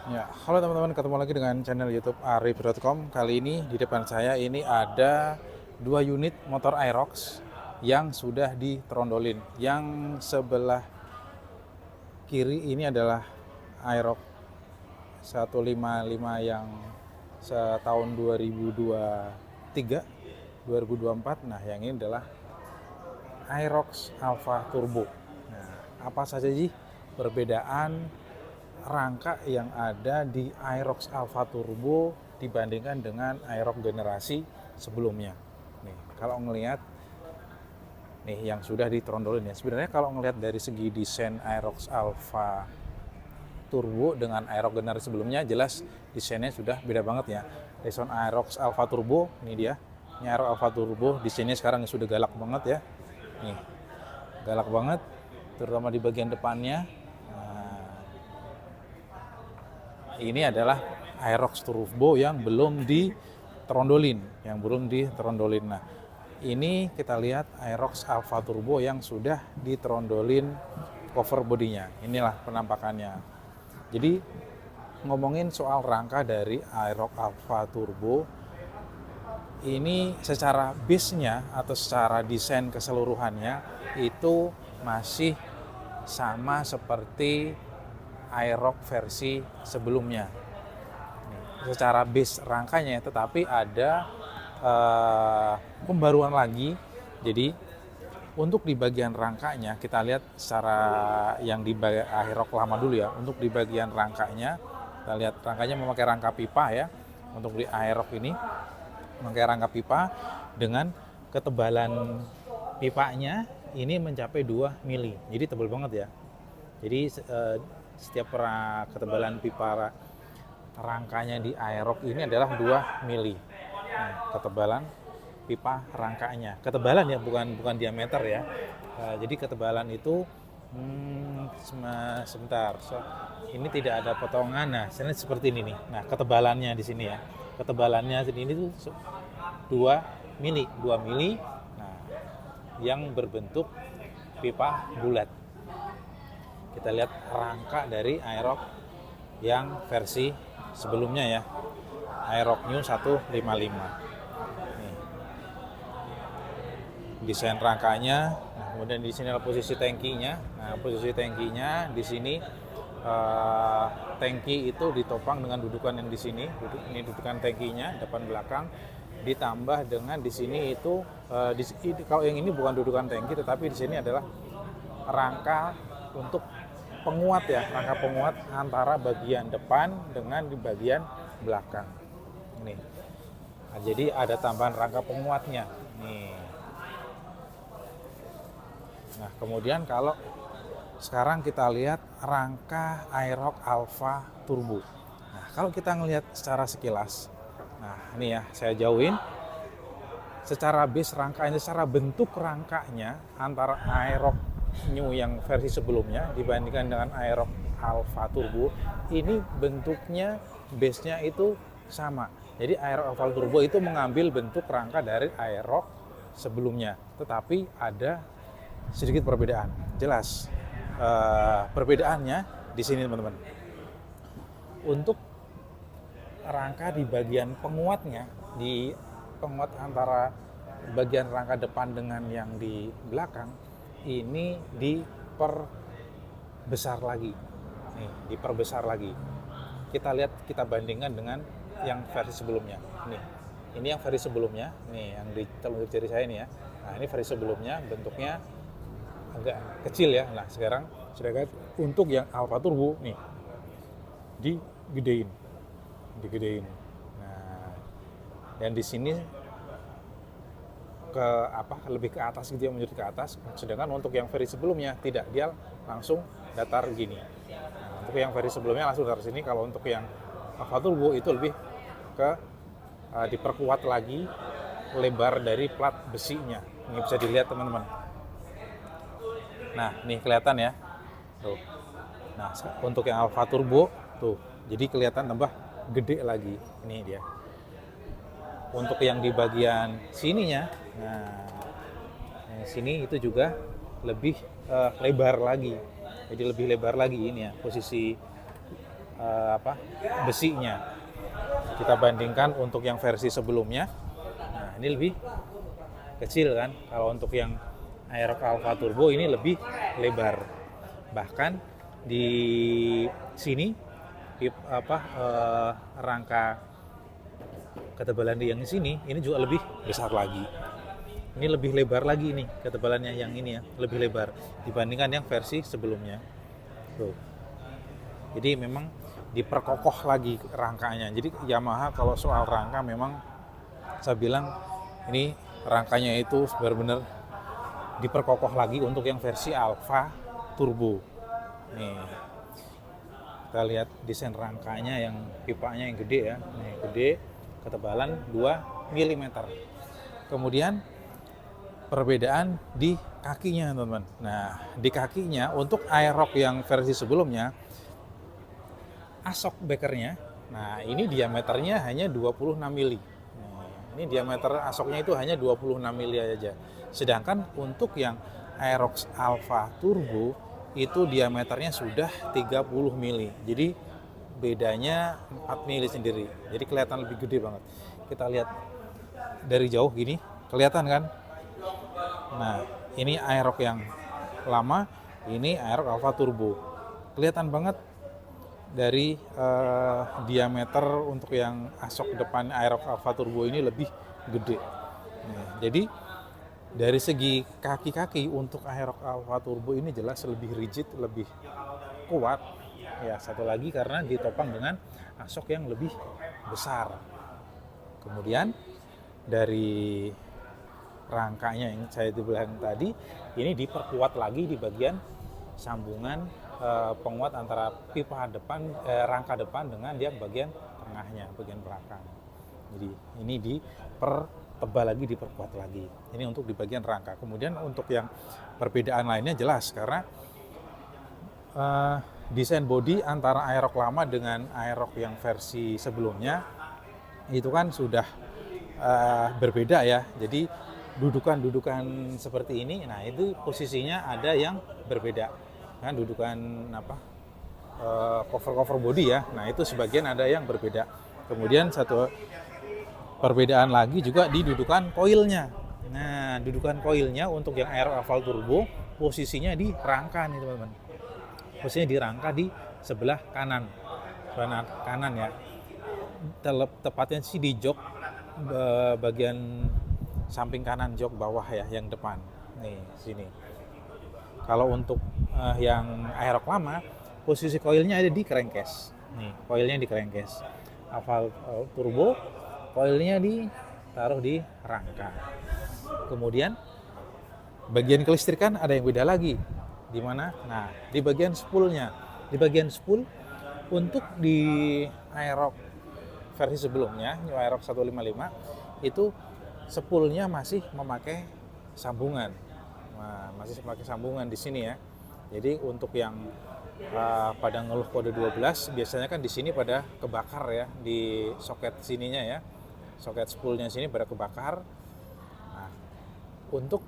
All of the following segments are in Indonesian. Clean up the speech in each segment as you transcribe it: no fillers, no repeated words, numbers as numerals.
Ya, halo teman-teman, ketemu lagi dengan channel YouTube arif.com. Kali ini di depan saya ini ada dua unit motor Aerox yang sudah ditrondolin. Yang sebelah kiri ini adalah Aerox 155 yang setahun 2023, 2024. Nah, yang ini adalah Aerox Alpha Turbo. Nah, apa saja sih perbedaan rangka yang ada di Aerox Alpha Turbo dibandingkan dengan Aerox generasi sebelumnya? Nih, kalau ngelihat nih yang sudah ditrondolin ya. Sebenarnya kalau ngelihat dari segi desain Aerox Alpha Turbo dengan Aerox generasi sebelumnya, jelas desainnya sudah beda banget ya. Desain Aerox Alpha Turbo, ini dia. Ini Aerox Alpha Turbo, desainnya sekarang sudah galak banget ya. Nih, galak banget, terutama di bagian depannya. Ini adalah Aerox Turbo yang belum ditrondolin, Nah, ini kita lihat Aerox Alpha Turbo yang sudah ditrondolin cover bodinya. Inilah penampakannya. Jadi ngomongin soal rangka dari Aerox Alpha Turbo, ini secara base-nya atau secara desain keseluruhannya itu masih sama seperti Aerox versi sebelumnya. Secara base rangkanya, tetapi ada pembaruan lagi. Jadi untuk di bagian rangkanya kita lihat secara yang di Aerox lama dulu ya. Untuk di bagian rangkanya kita lihat rangkanya memakai rangka pipa ya. Untuk di Aerox ini memakai rangka pipa dengan ketebalan pipanya ini mencapai 2 mili. Jadi tebal banget ya. Jadi setiap ketebalan pipa rangkanya di Aerox ini adalah 2 mili. Nah, ketebalan pipa rangkanya. Ketebalan ya, bukan diameter ya. Jadi ketebalan itu sebentar. Ini tidak ada potongan. Nah, seperti ini nih. Nah, ketebalannya di sini ya. Ketebalannya ini tuh 2 mili. Nah, yang berbentuk pipa bulat. Kita lihat rangka dari Aerox yang versi sebelumnya ya, Aerox New 155. Nih, desain rangkanya. Nah, kemudian di sini adalah posisi tangkinya. Nah, posisi tangkinya di sini tangki itu ditopang dengan dudukan yang di sini. Ini dudukan tangkinya depan belakang. Ditambah dengan di sini itu kalau yang ini bukan dudukan tangki, tetapi di sini adalah rangka untuk penguat ya, rangka penguat antara bagian depan dengan di bagian belakang. Nih. Nah, jadi ada tambahan rangka penguatnya. Nih. Nah, kemudian kalau sekarang kita lihat rangka Aerox Alpha Turbo. Nah, kalau kita ngelihat secara sekilas, nah ini ya, saya jauhin. Secara base rangkanya, secara bentuk rangkanya antara Aerox New yang versi sebelumnya dibandingkan dengan Aerox Alpha Turbo, ini bentuknya base-nya itu sama. Jadi Aerox Alpha Turbo itu mengambil bentuk rangka dari Aerox sebelumnya, tetapi ada sedikit perbedaan. Jelas perbedaannya di sini teman-teman. Untuk rangka di bagian penguatnya, di penguat antara bagian rangka depan dengan yang di belakang, ini diperbesar lagi. Nih, diperbesar lagi. Kita lihat, kita bandingkan dengan yang versi sebelumnya. Nih, ini yang versi sebelumnya. Nih, yang di telunjuk jari saya ini ya. Nah, ini versi sebelumnya bentuknya agak kecil ya. Nah, sekarang sudah untuk yang Alpha Turbo nih digedein. Nah, dan di sini lebih ke atas gitu ya, menjadi ke atas. Sedangkan untuk yang versi sebelumnya tidak, dia langsung datar gini. Nah, untuk yang versi sebelumnya langsung datar sini. Kalau untuk yang Alpha Turbo itu lebih ke diperkuat lagi lebar dari plat besinya. Ini bisa dilihat teman-teman. Nah, nih kelihatan ya. Tuh. Nah, untuk yang Alpha Turbo tuh, jadi kelihatan tambah gede lagi. Ini dia. Untuk yang di bagian sininya, nah yang sini itu juga lebih lebar lagi. Jadi lebih lebar lagi ini ya, posisi apa besinya. Kita bandingkan untuk yang versi sebelumnya. Nah, ini lebih kecil kan. Kalau untuk yang Aerox Alpha Turbo ini lebih lebar. Bahkan di sini rangka ketebalan yang di sini ini juga lebih besar lagi. Ini lebih lebar lagi nih ketebalannya yang ini ya, lebih lebar dibandingkan yang versi sebelumnya. Tuh. Jadi memang diperkokoh lagi rangkanya. Jadi Yamaha kalau soal rangka memang saya bilang ini rangkanya itu benar-benar diperkokoh lagi untuk yang versi Alpha Turbo. Nih, kita lihat desain rangkanya yang pipanya yang gede ya. Nih, gede, ketebalan 2 mm. Kemudian perbedaan di kakinya, teman-teman. Nah, di kakinya untuk Aerox yang versi sebelumnya asok bekernya, nah ini diameternya hanya 26 mili. Nah, ini diameter asoknya itu hanya 26 mili aja. Sedangkan untuk yang Aerox Alpha Turbo itu diameternya sudah 30 mili. Jadi bedanya 4 mili sendiri. Jadi kelihatan lebih gede banget. Kita lihat dari jauh gini, kelihatan kan? Nah, ini Aerox yang lama, ini Aerox Alpha Turbo. Kelihatan banget dari diameter untuk yang asok depan Aerox Alpha Turbo ini lebih gede. Nah, jadi dari segi kaki-kaki untuk Aerox Alpha Turbo ini jelas lebih rigid, lebih kuat. Ya, satu lagi karena ditopang dengan asok yang lebih besar. Kemudian dari rangkanya yang saya bilang tadi, ini diperkuat lagi di bagian sambungan penguat antara pipa depan, rangka depan dengan yang bagian tengahnya, bagian belakang. Jadi ini dipertebal lagi, diperkuat lagi. Ini untuk di bagian rangka. Kemudian untuk yang perbedaan lainnya jelas karena desain bodi antara Aerox lama dengan Aerox yang versi sebelumnya itu kan sudah berbeda ya. Jadi dudukan seperti ini, nah itu posisinya ada yang berbeda. Kan dudukan cover body ya. Nah, itu sebagian ada yang berbeda. Kemudian satu perbedaan lagi juga di dudukan koilnya. Nah, dudukan koilnya untuk yang Aerox Alpha Turbo posisinya di rangka nih, teman-teman. Posisinya di rangka di sebelah kanan. Sebelah kanan ya. Tepatnya sih di jok bagian samping kanan jok bawah ya, yang depan. Nih, sini. Kalau untuk yang Aerox lama, posisi koilnya ada di crankcase. Nih, koilnya di crankcase. Alpha Turbo, koilnya ditaruh di rangka. Kemudian bagian kelistrikan ada yang beda lagi. Di mana? Nah, di bagian spoolnya. Di bagian spool untuk di Aerox versi sebelumnya, New Aerox 155, itu spoolnya masih memakai sambungan. Nah, masih memakai sambungan di sini ya. Jadi untuk yang pada ngeluh kode 12 biasanya kan di sini pada kebakar ya, di soket sininya ya. Soket spoolnya sini pada kebakar. Nah, untuk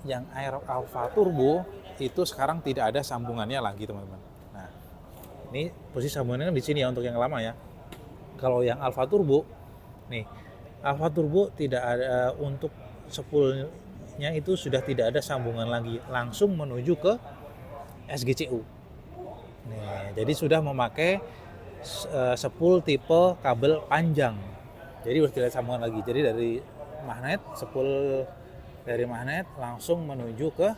yang Aerox Alpha Turbo itu sekarang tidak ada sambungannya lagi, teman-teman. Nah, ini posisi sambungannya kan di sini ya untuk yang lama ya. Kalau yang Alpha Turbo nih, Alpha Turbo tidak ada untuk spool itu sudah tidak ada sambungan lagi, langsung menuju ke SGCU. Nih, jadi sudah memakai spool tipe kabel panjang. Jadi sudah tidak ada sambungan lagi. Jadi dari magnet, spool dari magnet langsung menuju ke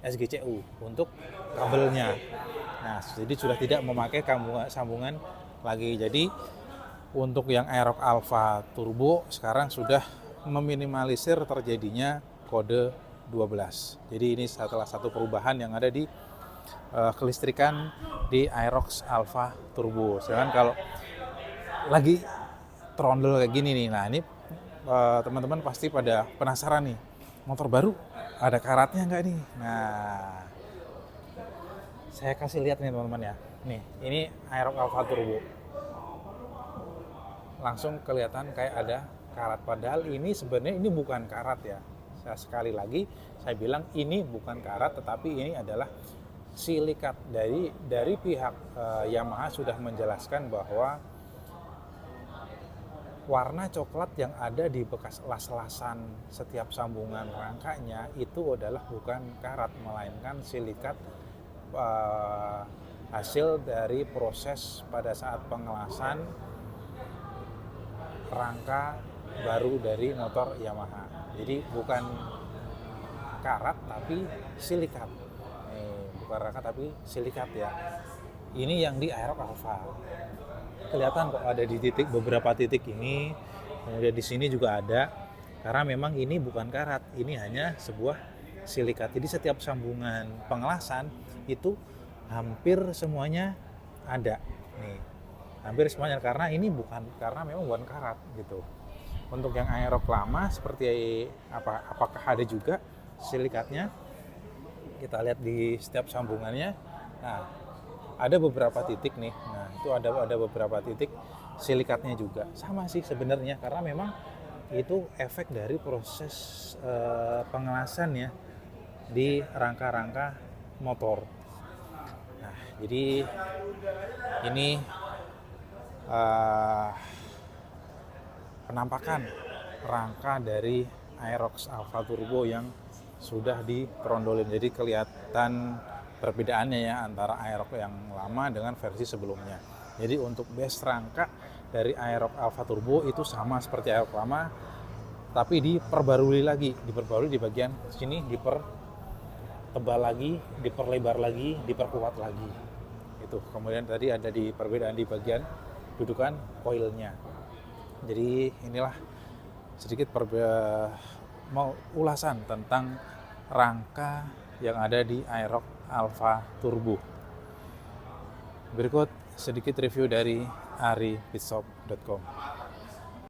SGCU untuk kabelnya. Nah, jadi sudah tidak memakai sambungan lagi. Jadi untuk yang Aerox Alpha Turbo sekarang sudah meminimalisir terjadinya kode 12. Jadi ini salah satu perubahan yang ada di kelistrikan di Aerox Alpha Turbo. Sedangkan kalau lagi trondol kayak gini nih, nah ini teman-teman pasti pada penasaran nih, motor baru ada karatnya nggak nih? Nah, saya kasih lihat nih teman-teman ya. Nih, ini Aerox Alpha Turbo. Langsung kelihatan kayak ada karat. Padahal ini sebenarnya ini bukan karat ya. Sekali lagi saya bilang ini bukan karat, tetapi ini adalah silikat. Dari pihak Yamaha sudah menjelaskan bahwa warna coklat yang ada di bekas las-lasan setiap sambungan rangkanya itu adalah bukan karat, melainkan silikat hasil dari proses pada saat pengelasan rangka baru dari motor Yamaha. Jadi bukan karat tapi silikat. Bukan rangka tapi silikat ya. Ini yang di Aerox Alfa. Kelihatan kok ada di beberapa titik ini, kemudian di sini juga ada, karena memang ini bukan karat, ini hanya sebuah silikat. Jadi setiap sambungan pengelasan itu hampir semuanya ada nih, hampir semuanya, karena ini karena memang bukan karat gitu. Untuk yang Aerox lama seperti apakah ada juga silikatnya? Kita lihat di setiap sambungannya. Nah, ada beberapa titik nih. Nah, itu ada beberapa titik silikatnya juga. Sama sih sebenarnya, karena memang itu efek dari proses pengelasan ya di rangka-rangka motor. Nah, jadi ini penampakan rangka dari Aerox Alfa Turbo yang sudah ditrondolin. Jadi kelihatan perbedaannya ya antara Aerox yang lama dengan versi sebelumnya. Jadi untuk base rangka dari Aerox Alfa Turbo itu sama seperti Aerox lama, tapi diperbarui di bagian sini, dipertebal lagi, diperlebar lagi, diperkuat lagi. Itu. Kemudian tadi ada di perbedaan di bagian dudukan koilnya. Jadi inilah sedikit ulasan tentang rangka yang ada di Aerox Alfa Turbo. Berikut sedikit review dari aripitstop.com.